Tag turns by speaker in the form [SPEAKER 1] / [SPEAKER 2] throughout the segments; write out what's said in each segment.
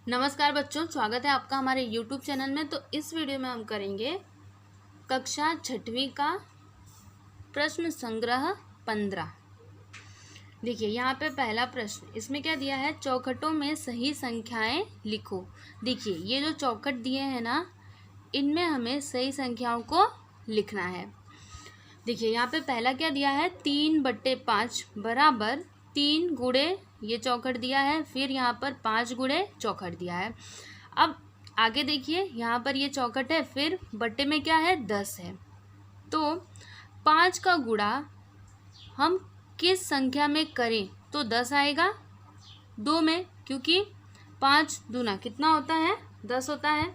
[SPEAKER 1] नमस्कार बच्चों, स्वागत है आपका हमारे YouTube चैनल में। तो इस वीडियो में हम करेंगे कक्षा 6वीं का प्रश्न संग्रह 15। देखिए यहाँ पे पहला प्रश्न, इसमें क्या दिया है, चौखटों में सही संख्याएं लिखो। देखिए ये जो चौखट दिए हैं ना, इनमें हमें सही संख्याओं को लिखना है। देखिए यहाँ पे पहला क्या दिया है, 3/5 बराबर 3 गुणे ये चौखट दिया है, फिर यहाँ पर 5 गुणे चौखट दिया है। अब आगे देखिए यहाँ पर ये चौखट है, फिर बट्टे में क्या है, 10 है। तो 5 का गुणा हम किस संख्या में करें तो 10 आएगा, 2 में, क्योंकि 5 दूना कितना होता है, 10 होता है।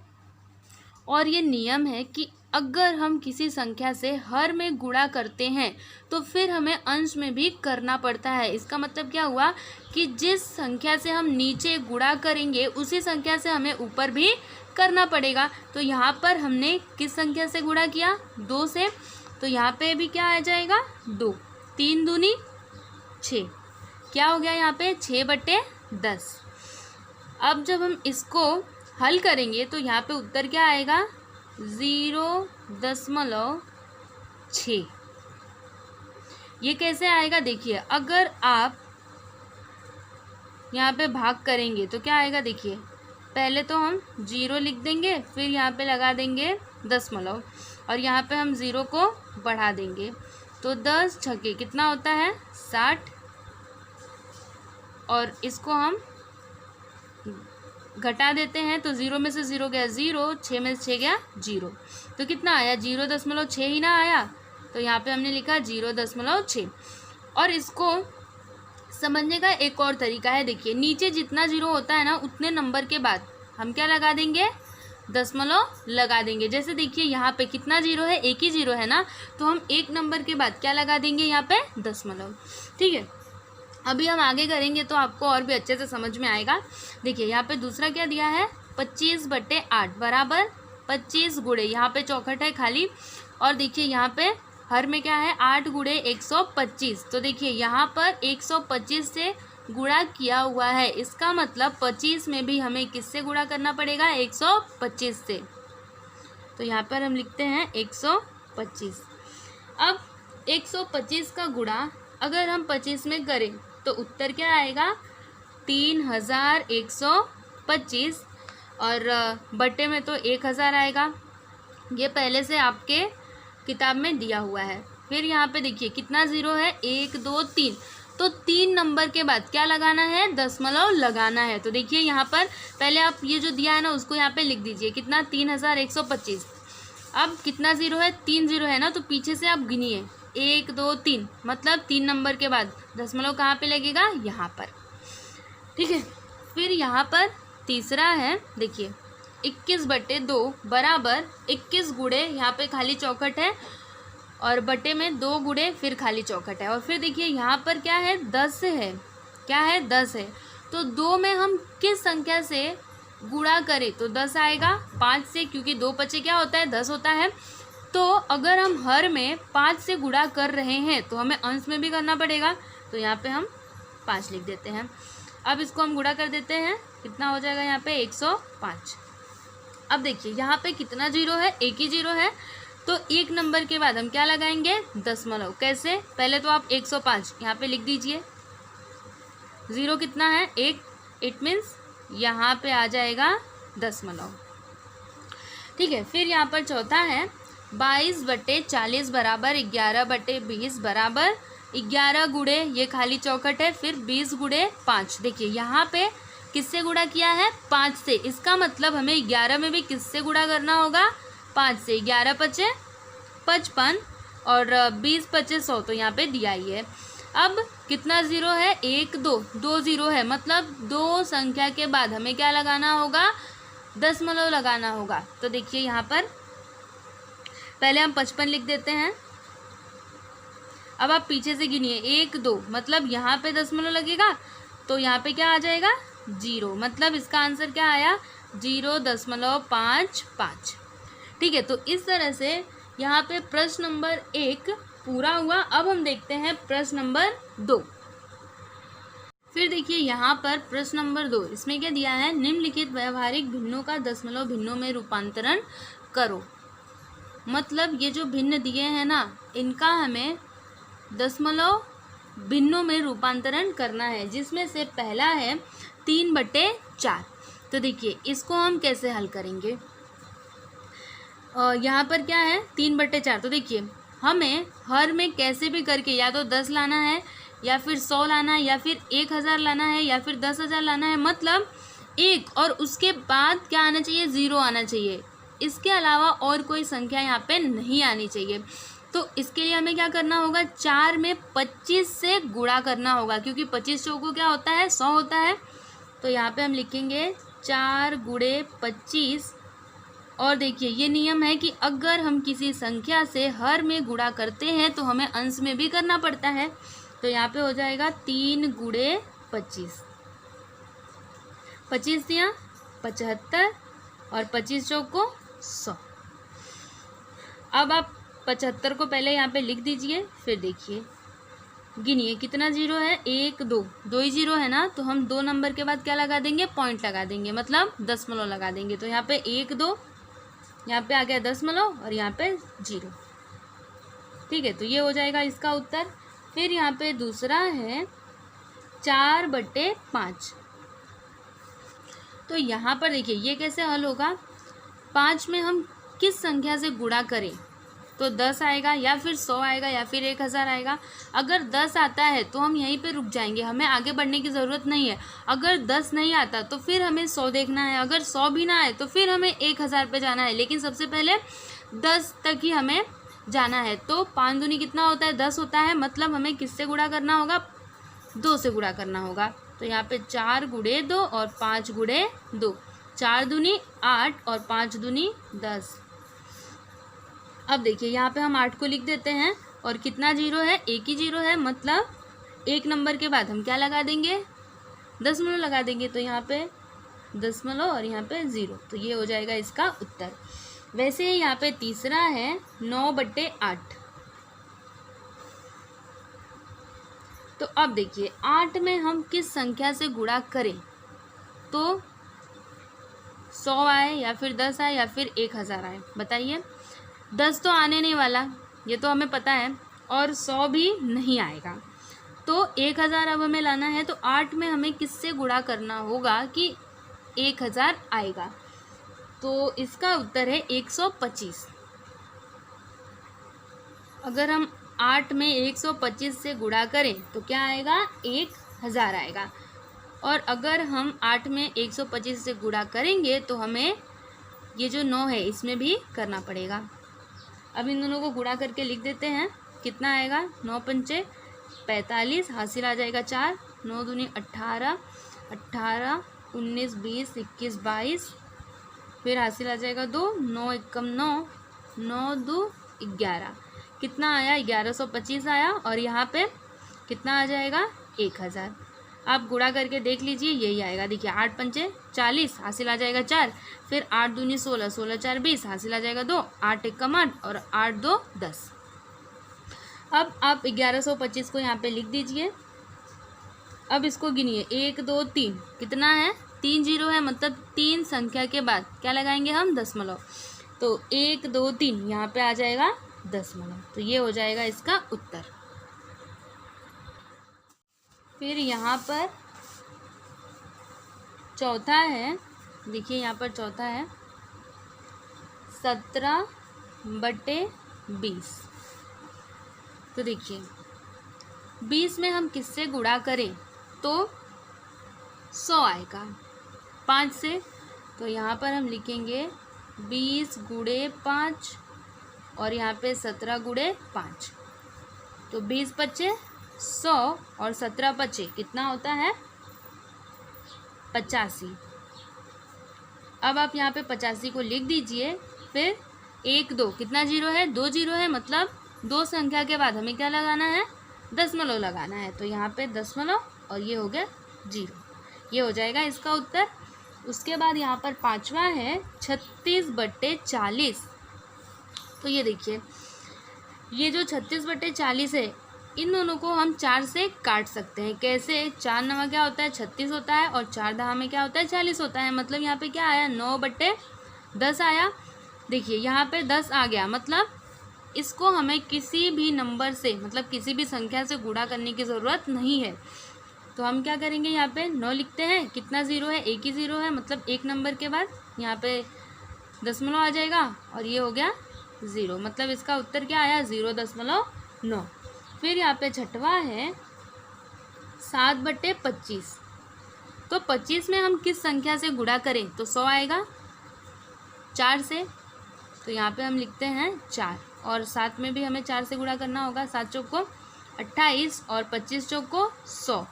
[SPEAKER 1] और ये नियम है कि अगर हम किसी संख्या से हर में गुणा करते हैं तो फिर हमें अंश में भी करना पड़ता है। इसका मतलब क्या हुआ कि जिस संख्या से हम नीचे गुणा करेंगे उसी संख्या से हमें ऊपर भी करना पड़ेगा। तो यहाँ पर हमने किस संख्या से गुणा किया, 2 से, तो यहाँ पे भी क्या आ जाएगा, 2। 3 दूनी 6, क्या हो गया यहाँ पे, 6/10। अब जब हम इसको हल करेंगे तो यहाँ पे उत्तर क्या आएगा, 0.6। ये कैसे आएगा, देखिए अगर आप यहाँ पे भाग करेंगे तो क्या आएगा, देखिए पहले तो हम 0 लिख देंगे, फिर यहाँ पे लगा देंगे दशमलव, और यहाँ पे हम 0 को बढ़ा देंगे, तो 10 छक्के कितना होता है, 60, और इसको हम घटा देते हैं तो 0 में से 0 गया 0, 6 में से 6 गया 0, तो कितना आया, 0.6 ही ना आया। तो यहाँ पे हमने लिखा 0.6। और इसको समझने का एक और तरीका है, देखिए नीचे जितना 0 होता है ना, उतने नंबर के बाद हम क्या लगा देंगे, दशमलव लगा देंगे। जैसे देखिए यहाँ पे कितना 0 है, एक ही 0 है ना, तो हम एक नंबर के बाद क्या लगा देंगे, यहाँ पे दशमलव। ठीक है, अभी हम आगे करेंगे तो आपको और भी अच्छे से समझ में आएगा। देखिए यहाँ पे दूसरा क्या दिया है, 25/8 बराबर 25 गुणे, यहाँ पे चौखट है खाली, और देखिए यहाँ पे हर में क्या है, 8 गुणे 125। तो देखिए यहाँ पर 125 से गुणा किया हुआ है, इसका मतलब 25 में भी हमें किससे गुणा करना पड़ेगा, 125 से। तो यहाँ पर हम लिखते हैं 125। अब 125 का गुणा अगर हम 25 में करें तो उत्तर क्या आएगा, 3125, और बट्टे में तो 1000 आएगा। ये पहले से आपके किताब में दिया हुआ है। फिर यहाँ पे देखिए कितना 0 है, 1 2 3, तो 3 नंबर के बाद क्या लगाना है, दशमलव लगाना है। तो देखिए यहाँ पर पहले आप ये जो दिया है ना, उसको यहाँ पे लिख दीजिए, कितना, 3125। अब कितना 0 है, 3 0 है ना, तो पीछे से आप गिनिए, 1 2 3, मतलब 3 नंबर के बाद दशमलव कहाँ पे लगेगा, यहाँ पर। ठीक है, फिर यहाँ पर तीसरा है, देखिए 21/2 बराबर 21 गुणे, यहाँ पे खाली चौखट है, और बटे में 2 गुणे फिर खाली चौखट है, और फिर देखिए यहाँ पर क्या है, 10 है, क्या है, 10 है। तो 2 में हम किस संख्या से गुणा करें तो 10 आएगा, 5 से, क्योंकि 2 पचे क्या होता है, 10 होता है। तो अगर हम हर में 5 से गुणा कर रहे हैं तो हमें अंश में भी करना पड़ेगा, तो यहाँ पे हम 5 लिख देते हैं। अब इसको हम गुणा कर देते हैं, कितना हो जाएगा यहाँ पे, 105। अब देखिए यहाँ पे कितना 0 है, एक ही 0 है, तो एक नंबर के बाद हम क्या लगाएंगे, दशमलव। कैसे, पहले तो आप 105 यहाँ पे लिख दीजिए, 0 कितना है, 1, इट मीन्स यहाँ पे आ जाएगा दशमलव। ठीक है, फिर यहाँ पर चौथा है, 22/40 बराबर 11/20 बराबर 11 गुणे, ये खाली चौखट है, फिर 20 गुणे 5। देखिए यहाँ पे किससे गुणा किया है, 5 से, इसका मतलब हमें 11 में भी किससे गुणा करना होगा, 5 से। 11 पचे 55, और 20 पचे 100, तो यहाँ पे दिया ही है। अब कितना 0 है, 1 2, 2 0 है, मतलब 2 संख्या के बाद हमें क्या लगाना होगा, दशमलव लगाना होगा। तो देखिए यहाँ पर पहले हम 55 लिख देते हैं। अब आप पीछे से गिनिए, 1 2, मतलब यहाँ पे दशमलव लगेगा, तो यहाँ पे क्या आ जाएगा, 0, मतलब इसका आंसर क्या आया, 0.55। ठीक है, तो इस तरह से यहाँ पे प्रश्न नंबर 1 पूरा हुआ। अब हम देखते हैं प्रश्न नंबर 2। फिर देखिए यहाँ पर प्रश्न नंबर 2, इसमें क्या दिया है, निम्नलिखित व्यवहारिक भिन्नों का दशमलव भिन्नों में रूपांतरण करो। मतलब ये जो भिन्न दिए हैं ना, इनका हमें दशमलव भिन्नों में रूपांतरण करना है, जिसमें से पहला है 3/4। तो देखिए इसको हम कैसे हल करेंगे। यहाँ पर क्या है 3/4, तो देखिए हमें हर में कैसे भी करके या तो 10 लाना है, या फिर 100 लाना है, या फिर 1000 लाना है, या फिर 10,000 लाना है। मतलब एक और उसके बाद क्या आना चाहिए, 0 आना चाहिए। इसके अलावा और कोई संख्या यहाँ पे नहीं आनी चाहिए। तो इसके लिए हमें क्या करना होगा, 4 में 25 से गुणा करना होगा, क्योंकि 25 चौको क्या होता है, 100 होता है। तो यहाँ पे हम लिखेंगे 4 गुणे 25। और देखिए ये नियम है कि अगर हम किसी संख्या से हर में गुणा करते हैं तो हमें अंश में भी करना पड़ता है। तो यहाँ पे हो जाएगा 3 गुणे 25, 25 दिया 75 और 25 चौको 100। अब आप 75 को पहले यहाँ पे लिख दीजिए, फिर देखिए गिनिए कितना जीरो है, 1 2 2 ही जीरो है ना। तो हम 2 नंबर के बाद क्या लगा देंगे, पॉइंट लगा देंगे, मतलब दशमलव लगा देंगे। तो यहाँ पे 1 2, यहाँ पे आ गया दशमलव और यहाँ पे 0। ठीक है, तो ये हो जाएगा इसका उत्तर। फिर यहाँ पे दूसरा है 4/5। तो यहाँ पर देखिए ये कैसे हल होगा, 5 में हम किस संख्या से गुणा करें, तो 10 आएगा, या फिर 100 आएगा, या फिर 1000 आएगा। अगर 10 आता है तो हम यहीं पे रुक जाएंगे, हमें आगे बढ़ने की ज़रूरत नहीं है। अगर 10 नहीं आता तो फिर हमें 100 देखना है, अगर 100 भी ना आए तो फिर हमें 1000 पे जाना है, लेकिन सबसे पहले 10 तक ही हमें जाना है। तो 5 दूनी कितना होता है, 10 होता है। मतलब हमें किससे गुणा करना होगा, 2 से गुणा करना होगा। तो यहाँ पे 4 गुणे 2 और 5 गुणे 2, 4 दूनी 8 और 5 दूनी 10। अब देखिए यहाँ पे हम 8 को लिख देते हैं, और कितना जीरो है, 1 ही जीरो है। मतलब 1 नंबर के बाद हम क्या लगा देंगे, दशमलव लगा देंगे। तो यहाँ पे दशमलव और यहाँ पे 0, तो ये हो जाएगा इसका उत्तर। वैसे ही यहाँ पे तीसरा है 9/8। तो अब देखिए 8 में हम किस संख्या से गुणा करें, तो 100 आए, या फिर 10 आए, या फिर 1000 आए, बताइए। 10 तो आने नहीं वाला, ये तो हमें पता है, और 100 भी नहीं आएगा। तो 1000 अब हमें लाना है। तो 8 में हमें किससे गुणा करना होगा कि 1000 आएगा। तो इसका उत्तर है 125। अगर हम 8 में 125 से गुणा करें तो क्या आएगा, 1000 आएगा। और अगर हम 8 में 125 से गुणा करेंगे तो हमें ये जो 9 है इसमें भी करना पड़ेगा। अब इन दोनों को गुणा करके लिख देते हैं, कितना आएगा, 9 पंचे 45, हासिल आ जाएगा 4, 9 दूनी 18, 18 19 20 21 22, फिर हासिल आ जाएगा 2, 9 एकम 9, 9 2 11, कितना आया, 1125 आया। और यहाँ पे कितना आ जाएगा, 1000। आप गुणा करके देख लीजिए, यही आएगा। देखिए 8 पंचे 40, हासिल आ जाएगा 4, फिर 8 दूनी 16, 16 4 20, हासिल आ जाएगा 2, 8 एकम 8 और 8 2 10। अब आप 1125 को यहाँ पे लिख दीजिए। अब इसको गिनिए, 1 2 3, कितना है, 3 जीरो है। मतलब 3 संख्या के बाद क्या लगाएंगे हम, दशमलव। तो 1 2 3 यहाँ पे आ जाएगा दशमलव। तो ये हो जाएगा इसका उत्तर। फिर यहाँ पर चौथा है, देखिए यहाँ पर चौथा है 17/20। तो देखिए 20 में हम किससे गुणा करें, तो 100 आएगा 5 से। तो यहाँ पर हम लिखेंगे 20 गुणे 5 और यहाँ पे 17 गुणे 5। तो 20 पच्चे 100 और 17 पच्चे कितना होता है, 85। अब आप यहाँ पे 85 को लिख दीजिए। फिर 1 2, कितना जीरो है, 2 जीरो है। मतलब 2 संख्या के बाद हमें क्या लगाना है, दशमलव लगाना है। तो यहाँ पे दशमलव और ये हो गया 0, ये हो जाएगा इसका उत्तर। उसके बाद यहाँ पर पांचवा है 36/40। तो ये देखिए, ये जो 36/40 है इन दोनों को हम 4 से काट सकते हैं। कैसे? 4 नवा क्या होता है? 36 होता है और 4 दहा में क्या होता है? 40 होता है। मतलब यहाँ पे क्या आया? 9/10 आया। देखिए यहाँ पे 10 आ गया, मतलब इसको हमें किसी भी नंबर से, मतलब किसी भी संख्या से गुणा करने की ज़रूरत नहीं है। तो हम क्या करेंगे? यहाँ पे 9 लिखते हैं। कितना ज़ीरो है? एक ही ज़ीरो है, मतलब एक नंबर के बाद यहाँ पे दशमलव आ जाएगा और ये हो गया 0। मतलब इसका उत्तर क्या आया? 0.9। फिर यहाँ पे छठवां है 7/25। तो 25 में हम किस संख्या से गुणा करें तो 100 आएगा? 4 से। तो यहाँ पे हम लिखते हैं 4, और 7 में भी हमें 4 से गुणा करना होगा। 7 चौक को 28 और 25 चौक को 100।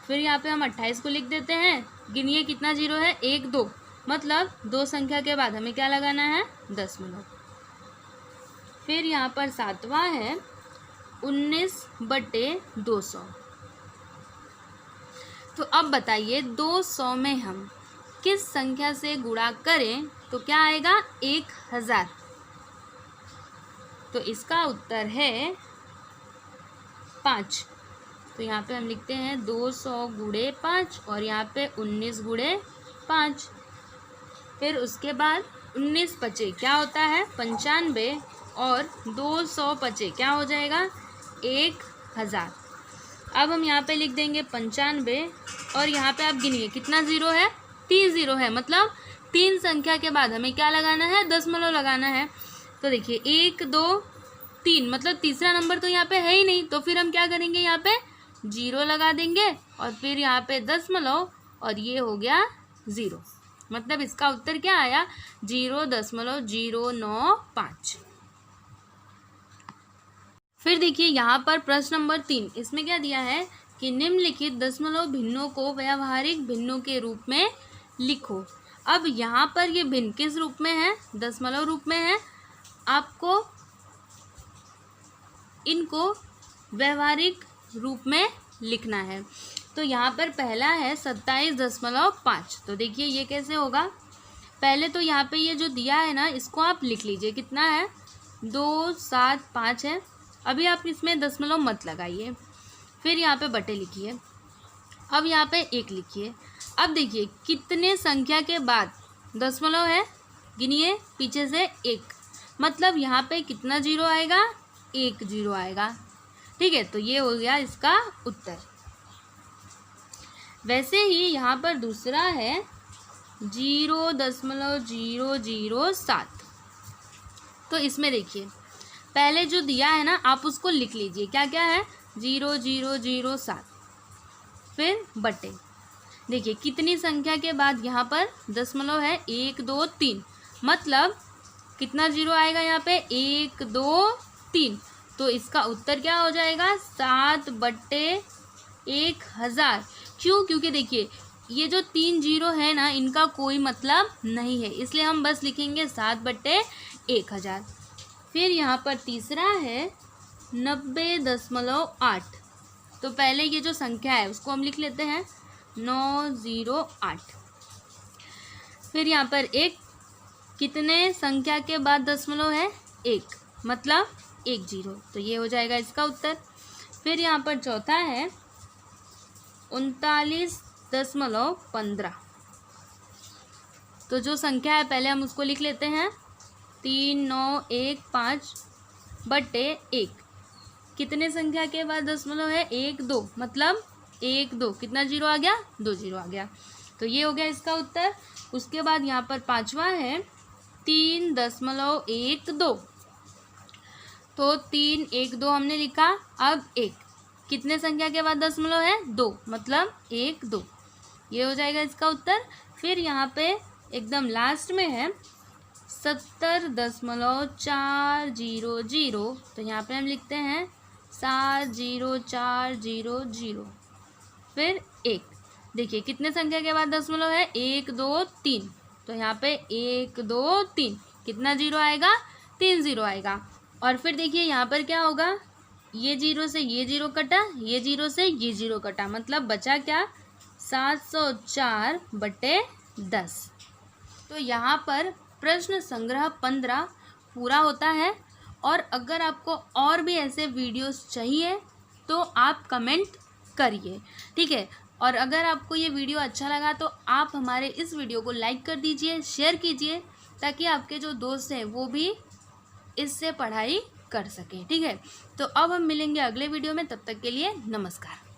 [SPEAKER 1] फिर यहाँ पे हम 28 को लिख देते हैं। गिनिए कितना जीरो है? 1 2, मतलब 2 संख्या के बाद हमें क्या लगाना है? दशमलव। फिर यहाँ पर 7वां है 19/200। तो अब बताइए 200 में हम किस संख्या से गुणा करें तो क्या आएगा? 1000। तो इसका उत्तर है 5। तो यहाँ पे हम लिखते हैं 200 गुणे 5 और यहाँ पे 19 गुणे 5। फिर उसके बाद 19 पचे क्या होता है? 95, और 200 पचे क्या हो जाएगा? 1000। अब हम यहाँ पे लिख देंगे 95, और यहाँ पे आप गिनिए कितना ज़ीरो है? 3 ज़ीरो है। मतलब 3 संख्या के बाद हमें क्या लगाना है? दशमलव लगाना है। तो देखिए 1 2 3, मतलब तीसरा नंबर तो यहाँ पे है ही नहीं, तो फिर हम क्या करेंगे? यहाँ पे 0 लगा देंगे और फिर यहाँ पे दशमलव, और ये हो गया 0। मतलब इसका उत्तर क्या आया? 0.095। फिर देखिए यहाँ पर प्रश्न नंबर 3, इसमें क्या दिया है कि निम्नलिखित दशमलव भिन्नों को व्यावहारिक भिन्नों के रूप में लिखो। अब यहाँ पर ये भिन्न किस रूप में है? दशमलव रूप में है। आपको इनको व्यावहारिक रूप में लिखना है। तो यहाँ पर पहला है 27.5। तो देखिए ये कैसे होगा? पहले तो यहाँ पे ये जो दिया है ना, इसको आप लिख लीजिए। कितना है? 275 है। अभी आप इसमें दशमलव मत लगाइए। फिर यहाँ पे बटे लिखिए। अब यहाँ पे 1 लिखिए। अब देखिए कितने संख्या के बाद दशमलव है? गिनिए पीछे से 1, मतलब यहाँ पे कितना जीरो आएगा? 1 जीरो आएगा। ठीक है, तो ये हो गया इसका उत्तर। वैसे ही यहाँ पर दूसरा है 0.007। तो इसमें देखिए पहले जो दिया है ना, आप उसको लिख लीजिए। क्या क्या है? 0.007। फिर बटे, देखिए कितनी संख्या के बाद यहाँ पर दशमलव है? 1 2 3, मतलब कितना जीरो आएगा यहाँ पे? 1 2 3। तो इसका उत्तर क्या हो जाएगा? 7/1000। क्यों? क्योंकि देखिए ये जो 3 जीरो है ना, इनका कोई मतलब नहीं है, इसलिए हम बस लिखेंगे 7/1000। फिर यहाँ पर तीसरा है 90.8। तो पहले ये जो संख्या है उसको हम लिख लेते हैं 908। फिर यहाँ पर 1, कितने संख्या के बाद दशमलव है? 1, मतलब 1 जीरो। तो ये हो जाएगा इसका उत्तर। फिर यहाँ पर चौथा है 39.15। तो जो संख्या है पहले हम उसको लिख लेते हैं 3915/1। कितने संख्या के बाद दशमलव है? 1 2, मतलब 1 2। कितना जीरो आ गया? 2 जीरो आ गया। तो ये हो गया इसका उत्तर। उसके बाद यहाँ पर पांचवा है 3.12। तो 3 1 2 हमने लिखा। अब 1, कितने संख्या के बाद दशमलव है? 2, मतलब 1 2। ये हो जाएगा इसका उत्तर। फिर यहाँ पे एकदम लास्ट में है 70.400। तो यहाँ पे हम लिखते हैं 70400। फिर 1, देखिए कितने संख्या के बाद दशमलव है? 1 2 3। तो यहाँ पे 1 2 3, कितना जीरो आएगा? 3 जीरो आएगा। और फिर देखिए यहाँ पर क्या होगा? ये जीरो से ये जीरो कटा, ये जीरो से ये जीरो कटा, मतलब बचा क्या? 704/10। तो यहाँ पर प्रश्न संग्रह 15 पूरा होता है। और अगर आपको और भी ऐसे वीडियोस चाहिए तो आप कमेंट करिए, ठीक है। और अगर आपको ये वीडियो अच्छा लगा तो आप हमारे इस वीडियो को लाइक कर दीजिए, शेयर कीजिए, ताकि आपके जो दोस्त हैं वो भी इससे पढ़ाई कर सकें, ठीक है। तो अब हम मिलेंगे अगले वीडियो में, तब तक के लिए नमस्कार।